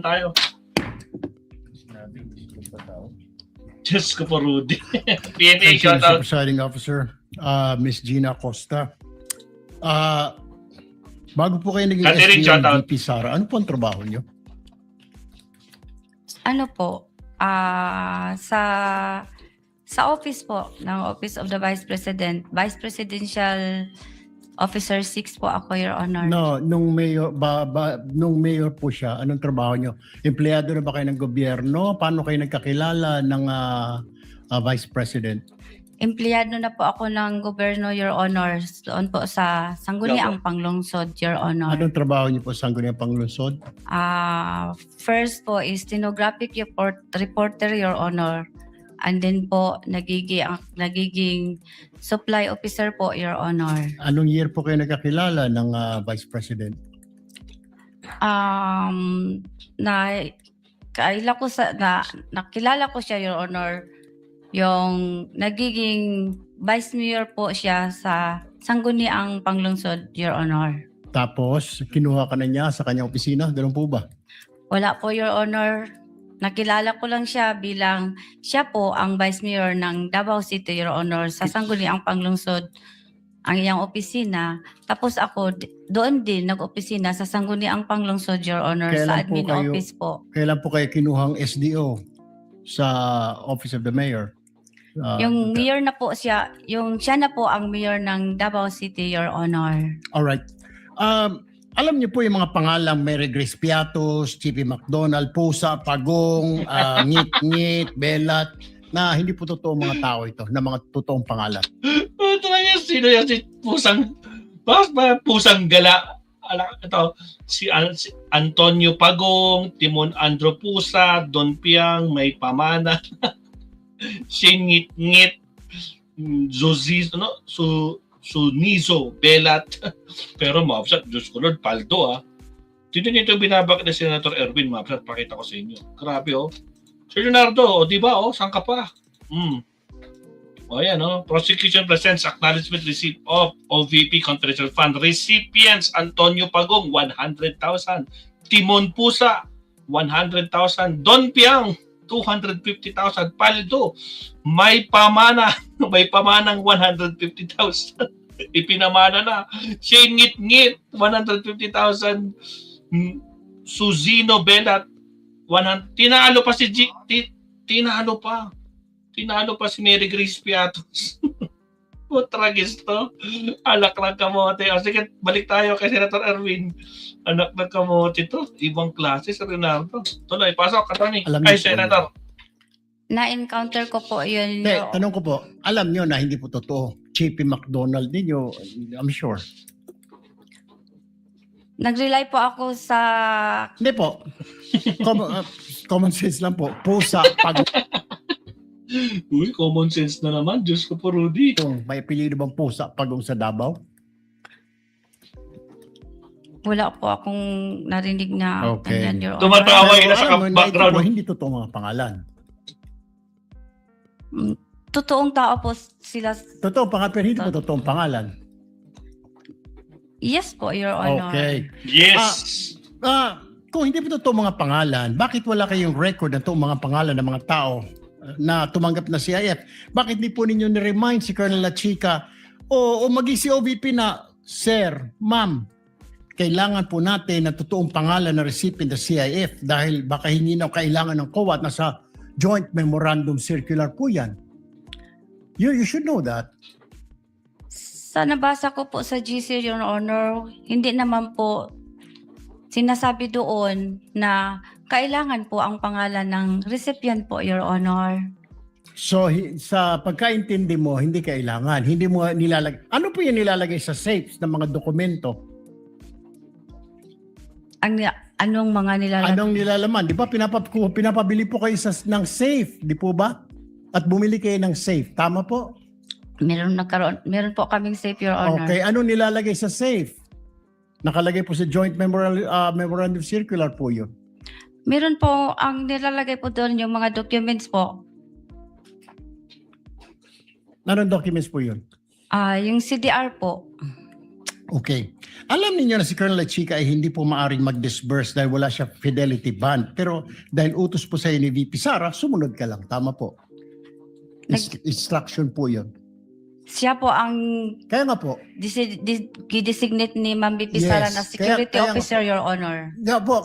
tayo. Diyos ko po, Rudy. PNA, Thank you, shout Mr. out. Presiding Officer. Miss Gina Costa. Bago po kayo naging Catherine, shout out. SDO VP Sara, ano po ang trabaho niyo? Ano po, sa office po ng Office of the Vice President, Vice Presidential Officer 6 po ako, Your Honor. No, nung mayor po siya, anong trabaho niyo? Empleyado na ba kayo ng gobyerno? Paano kayo nagkakilala ng Vice President? Empleyado na po ako ng gobyerno, Your Honor, doon po sa Sangguniang Panglungsod, Your Honor. Anong trabaho niyo po sa Sangguniang Panglungsod? First po is stenographic reporter, Your Honor. And then po, nagiging supply officer po, Your Honor. Anong year po kayo nagkakilala ng Vice President? Nakilala ko siya, Your Honor, yung nagiging Vice Mayor po siya sa Sangguniang Panglungsod, Your Honor. Tapos, kinuha ka na niya sa kanyang opisina? Ganun po ba? Wala po, Your Honor. Nakilala ko lang siya bilang siya po ang Vice Mayor ng Davao City, Your Honor, sa Sangguniang Panglungsod, ang iyang opisina. Tapos ako, doon din nag-opisina sa Sangguniang Panglungsod, Your Honor, sa admin office po. Kailan po kayo kinuhang SDO sa Office of the Mayor? Yung mayor na po siya, siya na po ang mayor ng Davao City, Your Honor. Alright. Alam niyo po yung mga pangalang Mary Grace Piatos, Chippy McDonald, Pusa, Pagong, Ngit-Ngit, Belat, na hindi po totoo mga tao ito, na mga totoong pangalan. Ito lang yan, sino yan? Si Pusang Gala. Ito, si Antonio Pagong, Timon Andro Pusa, Don Piang, May Pamana, si Ngit-Ngit, Zoziz, Sunizo, Belat. Pero mabsat, Diyos ko Lord, paldo Dito nito binabak na Senator Erwin, mabsat, pakita ko sa inyo. Grabe Sir Leonardo, di ba saan ka pa? Ayan Prosecution presents acknowledgement receipt of OVP Confidential Fund recipients Antonio Pagong, 100,000. Timon Pusa, 100,000. Don Piang, 250,000. Paldo, may pamanang 150,000. Ipinamana na. Shane Ngit-Ngit, 150,000. Suzino Belat, 100. Tinalo pa si Tinalo pa si Mary Grace Piatos. Tragis to. Alak ng kamote. Sige, balik tayo kay Senator Erwin. Anak ng kamote to. Ibang klase sa Rinaldo. Tuloy, pasok, Atty. Ay, Senator. Na-encounter ko po yun. Tanong ko po, alam nyo na hindi po totoo. Chippy McDonald ninyo, I'm sure. Nag-rely po ako sa... Hindi po. Common sense lang po. Pusa, Pagong. Uy, common sense na naman. Diyos ko po, Rudy. May apelido bang Pusa, Pagong sa Davao? Wala po akong narinig na... Okay. Ganyan, Your Honor. Tumatawa yun sa background. Hindi totoo mga pangalan. Totoong tao po sila. Totoo pangalan, pero hindi po totoong pangalan. Yes po, Your Honor. Okay. Yes. Kung hindi po totoo mga pangalan, bakit wala kayong record ng mga pangalan ng mga tao na tumanggap na CIF? Bakit hindi po ninyo ni-remind si Colonel La Chica o maging si OVP na, Sir, Ma'am, kailangan po natin na totoong pangalan na recipient ng CIF dahil baka hindi na kailangan ng COA at nasa Joint Memorandum Circular po yan. You should know that. Sa nabasa ko po sa GC, Your Honor, hindi naman po sinasabi doon na kailangan po ang pangalan ng recipient po, Your Honor. So, sa pagkaintindi mo, hindi kailangan. Hindi mo nilalagay. Ano po yung nilalagay sa safes ng mga dokumento? Anong mga nilalagay? Anong nilalaman? Di ba pinapabili po kayo ng safe, di po ba? At bumili kayo ng safe. Tama po? Meron po kaming safe, Your Honor. Okay, anong nilalagay sa safe? Nakalagay po sa Joint Memorandum Circular po yun. Meron po, ang nilalagay po doon yung mga documents po. Anong documents po yun? Yung CDR po. Okay. Alam niyo na si Colonel Lachica ay hindi po maaring mag-disburse dahil wala siya fidelity bond. Pero dahil utos po sa ni VP Sara, sumunod ka lang. Tama po. Instruction po yun. Siya po ang Kaya nga po. designate ni Ma'am BP Yes. Sara na security Kaya- officer, Your Honor.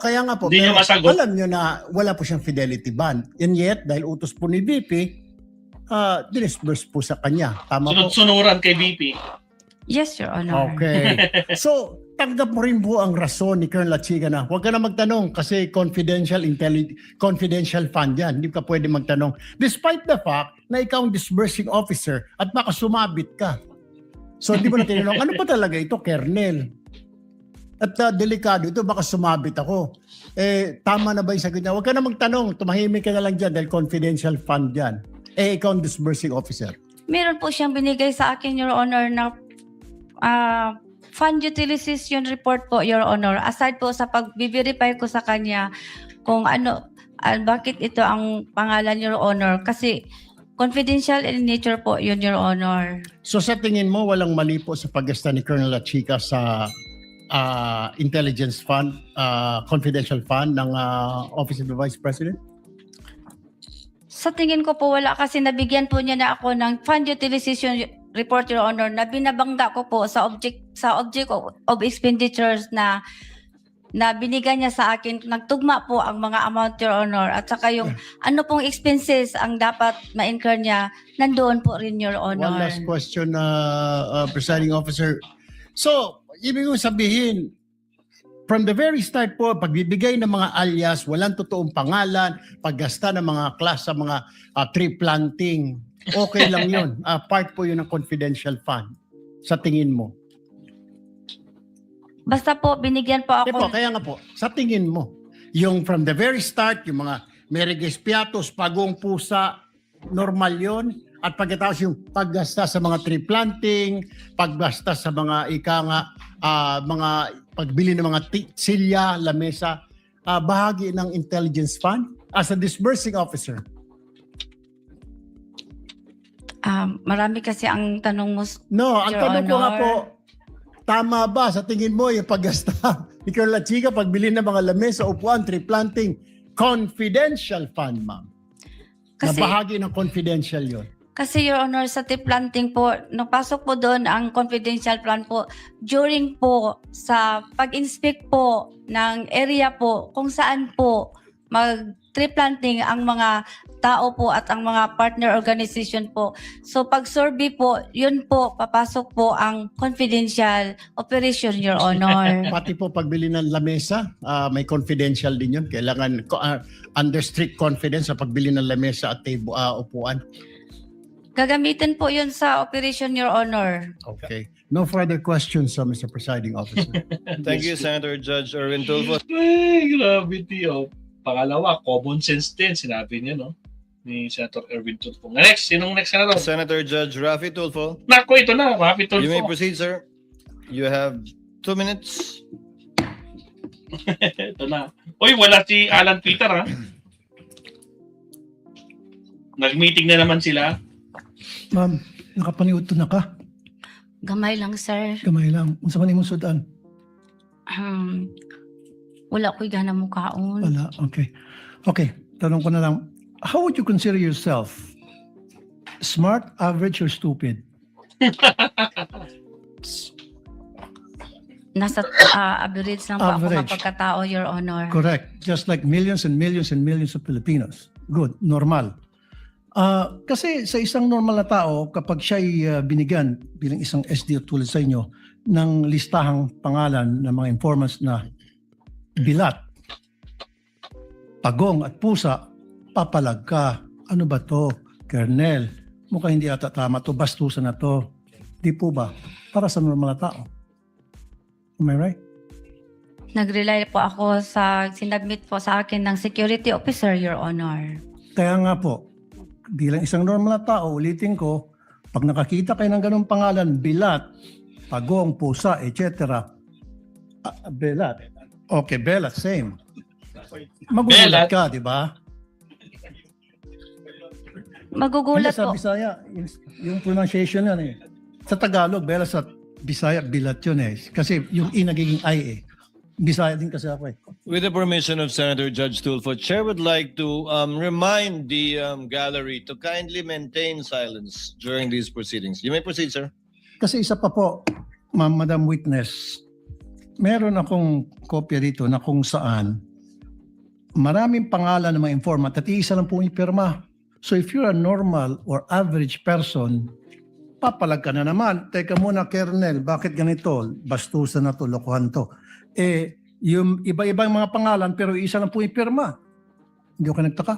Kaya nga po. Hindi niya Pero masagot. alam niyo na wala po siyang fidelity bond. And yet, dahil utos po ni VP, dinisburse po sa kanya. Tama po. Sunod-sunuran kay VP. Yes, Your Honor. Okay. So, tanggap mo rin po ang rason ni Colonel Lachica na huwag ka na magtanong kasi confidential fund yan. Hindi ka pwede magtanong. Despite the fact na ikaw ang disbursing officer at baka sumabit ka. So, di mo na tinanong, ano pa talaga ito, Colonel? At delikado ito, baka sumabit ako. Tama na ba yung sagot niya? Huwag ka na magtanong, tumahimik ka na lang dyan dahil confidential fund yan. Ikaw ang disbursing officer. Meron po siyang binigay sa akin, Your Honor, na fund utilization report po, Your Honor. Aside po sa pag-verify ko sa kanya kung ano, bakit ito ang pangalan, Your Honor. Kasi confidential in nature po yun, Your Honor. So sa tingin mo, walang mali po sa paggasta ni Colonel Lachica sa intelligence fund, confidential fund ng Office of the Vice President? Sa tingin ko po wala kasi nabigyan po niya na ako ng fund utilization report, Your Honor, na binabangga ko po sa object of expenditures na binigyan niya sa akin. Nagtugma po ang mga amount, Your Honor, at saka yung ano pong expenses ang dapat ma-incur niya, nandoon po rin, Your Honor. One last question, Presiding Officer. So, ibig kong sabihin, from the very start po, pagbibigay ng mga alias, walang totoong pangalan, paggasta ng mga class sa mga tree planting, okay lang yun. Part po yun ng confidential fund. Sa tingin mo? Basta po, binigyan po ako. Kaya nga po, sa tingin mo, yung from the very start, yung mga Mereges Piatos, Pagong Pusa, normal yun? At pagkatapos yung paggasta sa mga tree planting, paggasta sa mga mga pagbili ng mga silya, lamesa, bahagi ng intelligence fund as a disbursing officer. Marami kasi ang tanong mo. No, ang Your tanong ko nga Honor. po, tama ba sa tingin mo yung paggasta ni Colonel Lachica, pagbili ng mga lamesa, upuan, tree planting, confidential fund, ma'am? Na Kasi, bahagi ng confidential yon. kasi Your Honor, sa tree planting po, napasok po doon ang confidential plan po during po sa pag-inspect po ng area po kung saan po mag-tree planting ang mga tao po at ang mga partner organization po. So pag-survey po, yun po, papasok po ang confidential operation, Your Honor. Pati po pagbili ng lamesa, may confidential din yun. Kailangan under strict confidence sa pagbili ng lamesa at upuan. Gagamitin po yun sa operation, Your Honor. Okay. No further questions, Mr. Presiding Officer. Thank you, Senator Judge Erwin Tulfo. Ay, grabe tiyo. Pangalawa, common sense din, sinabi niya, no? Ni Senator Erwin Tulfo. Next, sinong next na Senator Judge Raffy Tulfo. Nako, ito na, Rafi You may Tulfo. proceed, sir. You have 2 minutes. Ito na. Uy, wala si Alan Peter, ha? Nag-meeting na naman sila. Ma'am, nakapaniudto na ka. Gamay lang, sir. Gamay lang. Unsa man imong sudan? Wala ko'y gana mo kaon. Wala. Okay. Okay. Tanong ko na lang. How would you consider yourself? Smart, average, or stupid? Nasa average lang po ako Average. kapagkatao, Your Honor. Correct. Just like millions and millions and millions of Filipinos. Good. Normal. Kasi sa isang normal na tao, kapag siya'y binigyan bilang isang SDO tulad sa inyo ng listahang pangalan ng mga informants na bilat, pagong at pusa, papalag ka. Ano ba to? Colonel, mukhang hindi ata tama to. Bastusan na to. Di po ba? Para sa normal na tao. Am I right? Nag-rely po ako sa sinabmit po sa akin ng security officer, Your Honor. Kaya nga po, bilang isang normal na tao, ulitin ko, pag nakakita kayo ng ganung pangalan, bilat, pagong, pusa, etc. Belat. Okay, belat, same. Magugulat Belat. ka, di ba? Magugulat Hindi, sa po. Bisaya, yung pronunciation yan eh. Sa Tagalog, belat sa Bisaya, bilat yun eh. Kasi yung I nagiging I eh. Bisaya din kasi ako eh. With the permission of Senator Judge Tulfo, Chair would like to remind the gallery to kindly maintain silence during these proceedings. You may proceed, sir. Kasi isa pa po, Madam Witness, meron akong kopya dito na kung saan maraming pangalan ng mga informant at iisa lang po yung pirma. So if you're a normal or average person, papalag ka na naman. Teka muna, Kernel, bakit ganito? Bastusan na to, lokohan to. Eh, yung iba-ibang mga pangalan pero isa lang po yung pirma. Hindi ko nagtaka.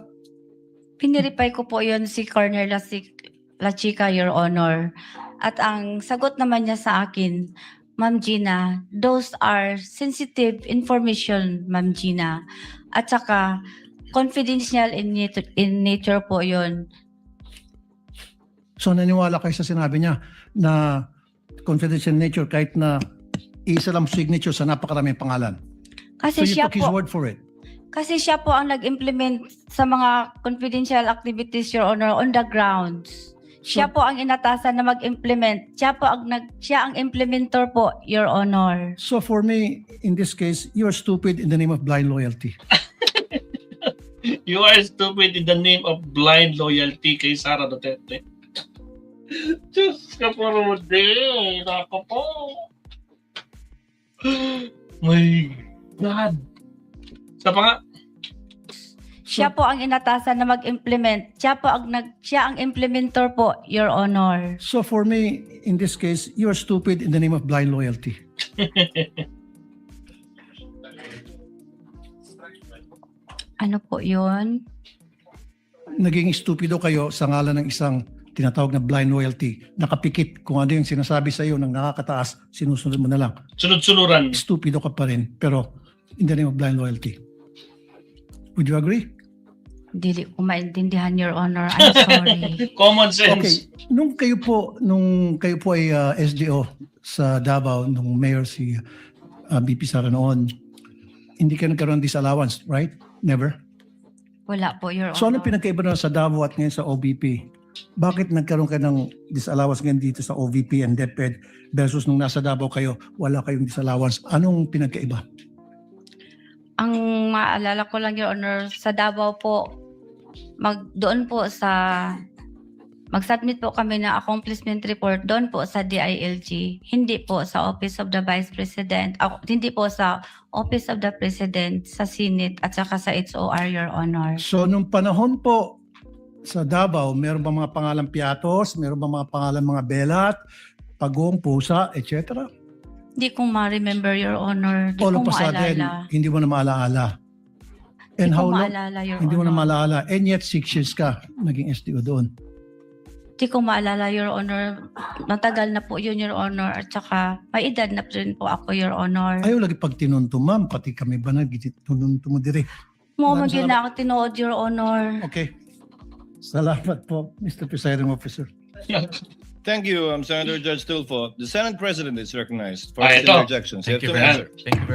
Piniripay ko po yun si Colonel La Chica, Your Honor. At ang sagot naman niya sa akin, Ma'am Gina, those are sensitive information, Ma'am Gina. At saka, confidential in nature po yun. So naniwala kayo sa sinabi niya na confidential nature kahit na isa lang signature sa napakaraming pangalan. So Kasi you siya took his po, word for it. kasi siya po ang nag-implement sa mga confidential activities, Your Honor, on the grounds. Siya po ang inatasan na mag-implement. Siya ang implementor po, Your Honor. So for me, in this case, you are stupid in the name of blind loyalty. You are stupid in the name of blind loyalty kay Sara Duterte. Diyos ka po, Rudy. Nako po. My God. Sa pa nga, Siya po ang inatasan na mag-implement. Siya ang implementor po, Your Honor. So for me, in this case, you are stupid in the name of blind loyalty. Ano po yun? Naging stupido kayo sa ngalan ng isang tinatawag na blind loyalty. Nakapikit kung ano yung sinasabi sa iyo ng nakakataas, sinusunod mo na lang. sunod-sunuran. Stupido ka pa rin, pero in the name of blind loyalty. Would you agree? Dili ko maintindihan, Your Honor. I'm sorry. Common sense. Okay, nung kayo po ay SDO sa Davao, nung mayor si BP Sara noon, hindi ka nagkaroon ng disallowance, right? Never? Wala po, Your Honor. So anong pinagkaiba na sa Davao at ngayon sa OVP? Bakit nagkaroon ka ng disallowance ngayon dito sa OVP and DepEd versus nung nasa Davao kayo, wala kayong disallowance? Anong pinagkaiba? Ang maalala ko lang, Your Honor, sa Davao po, doon po sa mag-submit po kami ng accomplishment report doon po sa DILG, hindi po sa Office of the Vice President, hindi po sa Office of the President, sa Senate at saka sa HOR, Your Honor. So nung panahon po sa Davao, meron ba mga pangalan Piatos, meron ba mga pangalan mga Belat, Pagong, Pusa, etc.? Hindi ko ma-remember, Your Honor. Hindi All ko of a sudden, maalala. hindi mo na maalaala. And Hindi ko how long? maalala, Your Hindi mo na Honor. maalaala. And yet 6 years ka naging SDO doon. Hindi ko maalala, Your Honor. Matagal na po yun, Your Honor. At saka, may edad na rin po ako, Your Honor. Ayaw lagi pag tinunto, ma'am. Pati kami ba nagtitunto mo dire. Mo Maraming magiging na ako tinood, Your Honor. Okay. Salamat po, Mr. Presiding Officer. Thank you, Senator Judge Tulfo. The Senate President is recognized for Ah, his ito. interjections. You have Thank you 2 very minutes, much. sir. Thank you very